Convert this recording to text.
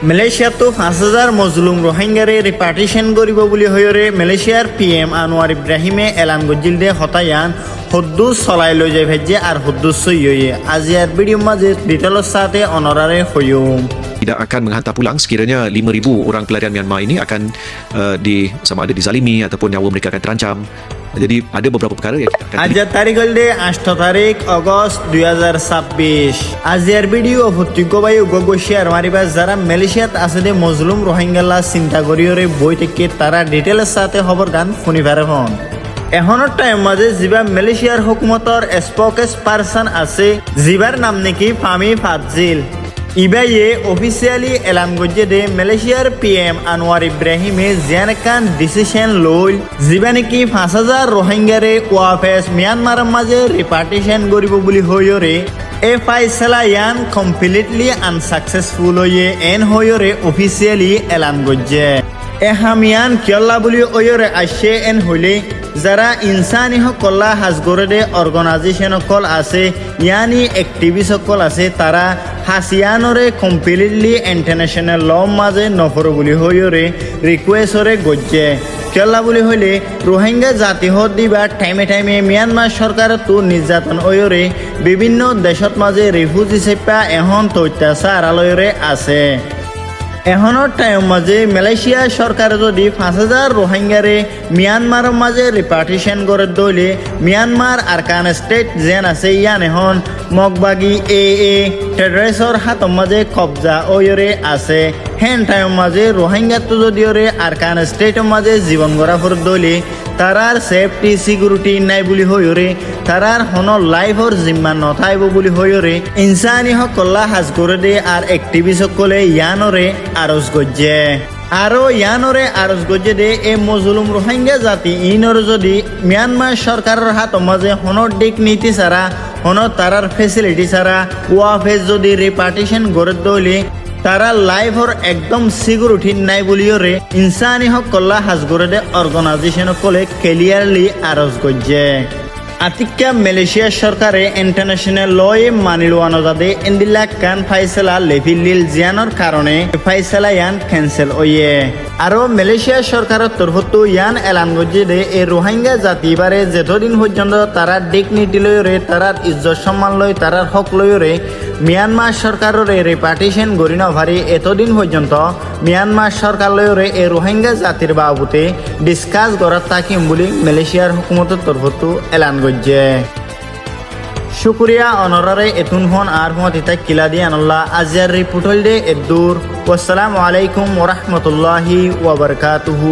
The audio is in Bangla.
মালয়েশিয়াতো 5,000 মজলুম রোহিঙ্গারে রিপার্টিশন করিব বুলি হয়রে মালয়েশিয়ার পিএম আনোয়ার ইব্রাহিমে এলান গজিল দে হতায়ান হদ্দুস চলাই লৈ যাই ভেজে আর হদ্দুস সইয়ে আজিয়ার ভিডিও মাঝে ডিটেলস সাথে অনরারে হইম tidak akan menghantar pulang sekiranya 5,000 orang pelarian Myanmar ini akan sama ada dizalimi ataupun nyawa mereka akan terancam. Jadi ada beberapa perkara yang kita akan আজকের তারিখ হলে 8 তারিখ আগস্ট 2026 আজকের ভিডিও হত্যুক বাই উগগোশিয়ার মারিবা যারা মালয়েশিয়াত আছে দে মজলুম রোহিঙ্গালা চিন্তা করিওরে বই থেকে তারা ডিটেলস সাথে খবর গান শুনিবারে হন এখনৰ টাইম মাঝে যিবা মালয়েশিয়ার হুকুমতর স্পোকেস পারসন আছে যিবার নাম নাকি ফামি ফাজিল ইবাইয়ে অফিসিয়ালি এলান গজে দে মালয়েশিয়ার পিএম আনোয়ার ইব্রাহিমে জেনকান ডিসিশন লইল যিবা নাকি 5,000 রোহিঙ্গারে ওয়াফেস মিয়ানমার মাঝে রিপার্টিশন করিব বুলি হইরে এ ফাইসলা ইয়ান কমপ্লিটলি আনসাকসেসফুল হয়ে এন হইরে অফিসিয়ালি এলান গজে এ হামিয়ান কিয়ল্লা বুলি ওয়রে আসে এন হইলে যারা ইনসানি সকল হাজগরে দে অর্গানাইজেশন সকল আছে ইয়ানি এক্টিভিস্ট সকল আছে তারা হাসিয়ানরে কমপ্লিটলি ইন্টারন্যাশনাল ল মাঝে নফর বুলি হইরে রিকোয়েস্টরে গজ্জে কেলা বুলি হইলে রোহিঙ্গা জাতি হত দিবা টাইমে টাইমে মিয়ানমার সরকার তো নির্যাতন ওয়রে বিভিন্ন দেশত মাঝে রিফিউজি চেপা এখন অত্যাচার আলয়রে আছে এখনৰ টাইম মাঝে মালয়েশিয়া সরকার যদি 5,000 রোহিঙ্গারে মিয়ানমার মাঝে রিপার্টিশন করে দইলে মিয়ানমার আরকান স্টেট যেন আছে ইয়ান এখন মগবাগি এ টেররিস্টর হাত মাঝে কবজা ওয়রে আছে হেন টাইম মাঝে রোহিঙ্গা তো যদি ওরে আরকান স্টেট মাঝে জীবন গড়া ফর দইলে তারার সেফটি সিকিউরিটি নাই বুলি হইরে তারার হন লাইফর জিম্মা নথাইব বুলি হইরে ইনসানি সকল্লা হাজ করে দে আর এক্টিভিস্ট সকলে ইয়ানরে আরজ গজ্জে আরো ইয়ানরে আরজ গজ্জে দে এ মজলুম রোহিঙ্গা জাতি ইনর যদি মিয়ানমার সরকারের হাত মাঝে হনর দিক নীতি ছাড়া হন তারার ফেসিলিটি ছাড়া ওয়াফেস যদি রিপার্টিশন গড়ে দইলে তারা লাইফর একদম সিকিউরিটি নাই বুলিওরে ইনসানি সকল্লা হাজগরে দে অর্গানাইজেশন সকলে ক্লিয়ারলি আরজ গজ্জে আতিকা মালয়েশিয়া সরকারে ইন্টারন্যাশনাল লয়ে মানিল আনজাদে ইন্দিলা কান ফাইসলা লেভিলিল জিয়ানোর কারণে ফাইসলা ইয়ান ক্যান্সেল হইয়ে আর মালয়েশিয়া সরকারের তরফতো ইয়ান এলান গজ্জে দে এই রোহিঙ্গা জাতিবারে যেতদিন পর্যন্ত তারা ডিগনিটি লয়রে তারার ইজ্জত সম্মান লয় তারার হক লয়রে মিয়ানমার সরকারের রিপার্টিশন গড়ি নভারি এতদিন পর্যন্ত মিয়ানমার সরকার লয়রে এই রোহিঙ্গা জাতির বাবুতে ডিসকাস করার থাকিম বলে মালয়েশিয়ার হুকুমতের তরফতো এলান গজ্জে শুক্রিয়া অনরারে এতুন হন আর হত ইতা কিলা দি আনাল্লাহ আজিয়ার রিপোর্ট হল দে এদুর আসসালামু আলাইকুম ওয়া রাহমাতুল্লাহি ওয়া বারাকাতুহু।